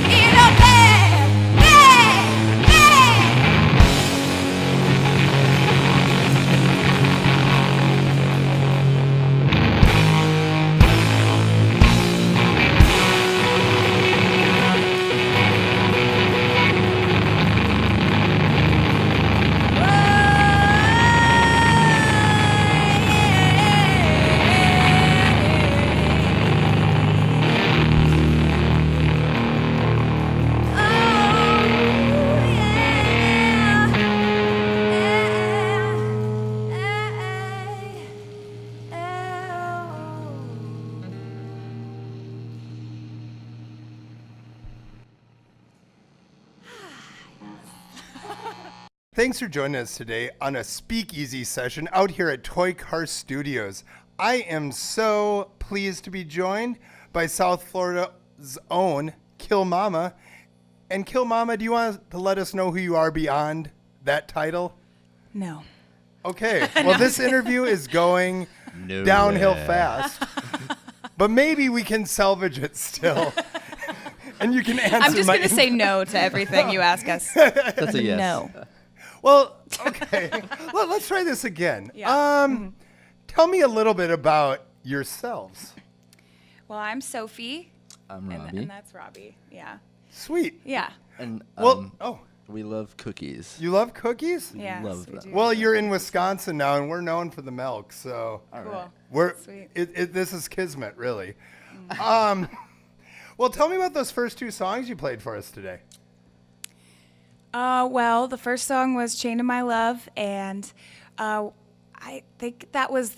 In Thanks for joining us today on a Speakeasy session out here at Toy Car Studios. I am so pleased to be joined by South Florida's own Killmama. And Killmama, do you want to let us know who you are beyond that title? No. Okay. Well, this interview is going downhill fast. But maybe we can salvage it still. And you can answer I'm just going to say no to everything you ask us. That's a yes. No. Well, okay. Well, let's try this again. Yeah. Tell me a little bit about yourselves. Well, I'm Sophie. I'm Robbie. And that's Robbie. Yeah. Sweet. Yeah. And we love cookies. You love cookies? Yeah. Love we that. do. Well, you're in Wisconsin now, and we're known for the milk, so All Cool. right. we're Sweet. this is kismet, really. Well, tell me about those first two songs you played for us today. Well, the first song was "Chain to My Love," and I think that was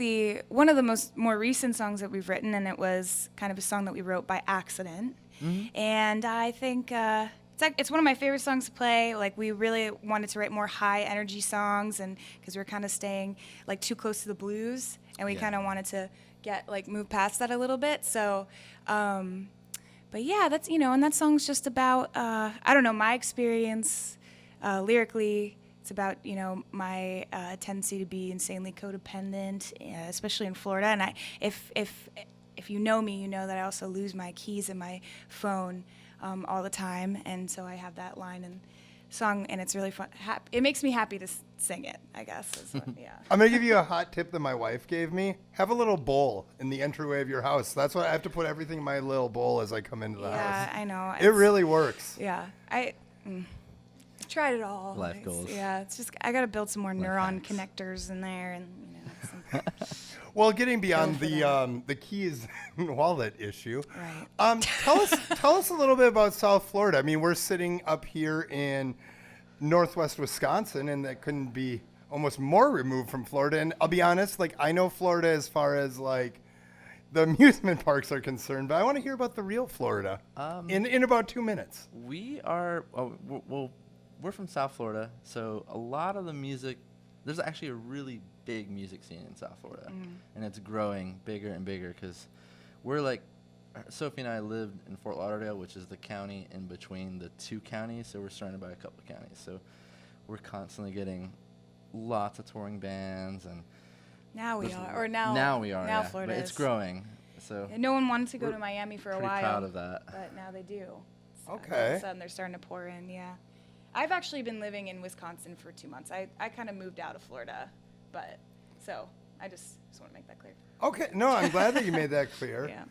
one of the more recent songs that we've written, and it was kind of a song that we wrote by accident. Mm-hmm. And I think it's one of my favorite songs to play. Like, we really wanted to write more high energy songs, and because we were kind of staying like too close to the blues, and we kind of wanted to move past that a little bit. So. But yeah, that's, and that song's just about, my experience lyrically. It's about, my tendency to be insanely codependent, especially in Florida. And if you know me, you know that I also lose my keys and my phone all the time. And so I have that line and song, and it's really fun. It makes me happy to sing it, I guess. Yeah. I'm going to give you a hot tip that my wife gave me. Have a little bowl in the entryway of your house. That's why I have to put everything in my little bowl as I come into the house. Yeah, I know. It really works. Yeah. I've tried it all. Life goals. Yeah, it's just I got to build some more neuron hacks. connectors in there, and Well, getting beyond for the keys and wallet issue, right. tell us a little bit about South Florida. I mean, we're sitting up here in northwest Wisconsin, and that couldn't be almost more removed from Florida. And I'll be honest, I know Florida as far as the amusement parks are concerned, but I want to hear about the real Florida in about 2 minutes. We are, we're from South Florida, so a lot of the music, there's actually a really big music scene in South Florida, and it's growing bigger and bigger because we're Sophie and I lived in Fort Lauderdale, which is the county in between the two counties, so we're surrounded by a couple of counties. So we're constantly getting lots of touring bands, and Now we are. now we are. Now yeah. Florida but it's is. growing. So No one wanted to go we're to Miami for a pretty while. proud of that. But now they do. So All of Okay. a sudden they're starting to pour in, yeah. I've actually been living in Wisconsin for 2 months. I kind of moved out of Florida, so I just want to make that clear. Okay, no, I'm glad that you made that clear. Yeah.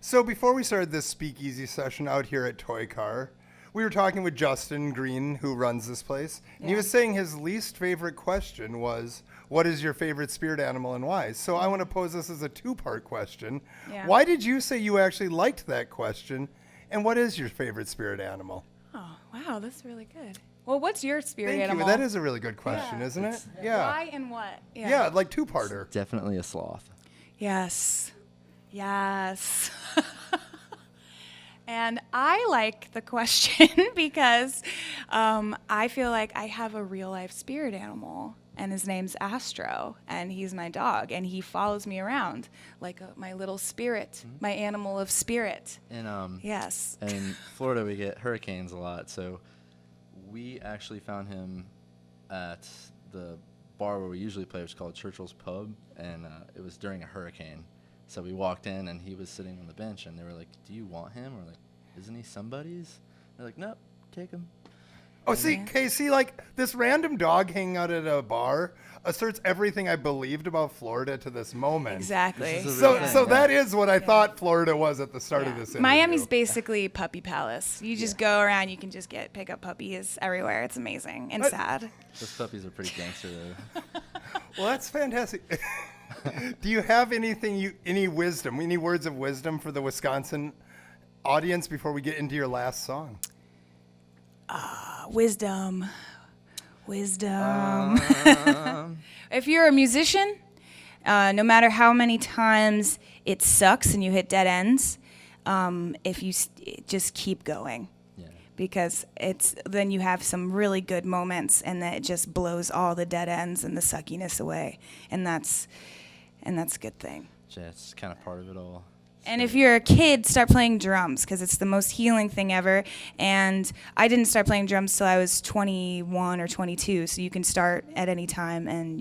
So before we started this speakeasy session out here at Toy Car, we were talking with Justin Green, who runs this place, and he Yeah. was saying his least favorite question was, what is your favorite spirit animal and why? So I want to pose this as a two-part question. Yeah. Why did you say you actually liked that question, and what is your favorite spirit animal? Oh, wow, that's really good. Well, what's your spirit Thank animal? you. That is a really good question, Yeah. isn't it? Why and what? Yeah, like two-parter. Definitely a sloth. Yes. And I like the question because I feel like I have a real life spirit animal, and his name's Astro, and he's my dog, and he follows me around like my little spirit, my animal of spirit. And Yes. in Florida, we get hurricanes a lot, so we actually found him at the bar where we usually play, which is called Churchill's Pub, and it was during a hurricane. So we walked in, and he was sitting on the bench, and they were like, "Do you want him?" We're like, "Isn't he somebody's?" They're like, "Nope, take him." Oh, see, Casey, this random dog hanging out at a bar asserts everything I believed about Florida to this moment. Exactly. This is a So, real thing, so yeah. that is what I thought Florida was at the start of this interview. Miami's basically puppy palace. You just go around, you can just pick up puppies everywhere. It's amazing and sad. Those puppies are pretty gangster, though. Well, that's fantastic. Do you have any wisdom, any words of wisdom for the Wisconsin audience before we get into your last song? Wisdom. If you're a musician, no matter how many times it sucks and you hit dead ends, if you just keep going. Yeah. because then you have some really good moments, and then it just blows all the dead ends and the suckiness away, and that's a good thing. Yeah, it's kind of part of it all. And if you're a kid, start playing drums, because it's the most healing thing ever. And I didn't start playing drums till I was 21 or 22, so you can start at any time, and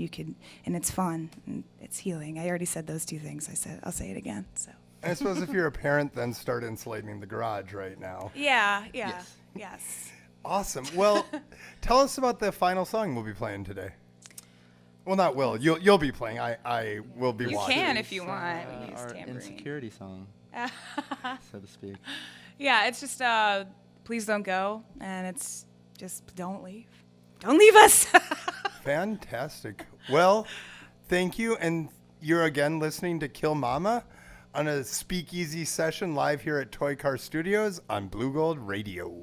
it's fun and it's healing. I already said those two things. I'll say it again. So. I suppose if you're a parent, then start insulating the garage right now. Yeah. Yes. Awesome. Well, tell us about the final song we'll be playing today. Well, not will. You'll be playing. I will be You watching. can if you want. Use Our tambourine. insecurity song, so to speak. Yeah, it's just please don't go, and it's just don't leave. Don't leave us. Fantastic. Well, thank you. And you're again listening to Killmama on a Speakeasy session live here at Toy Car Studios on Blue Gold Radio.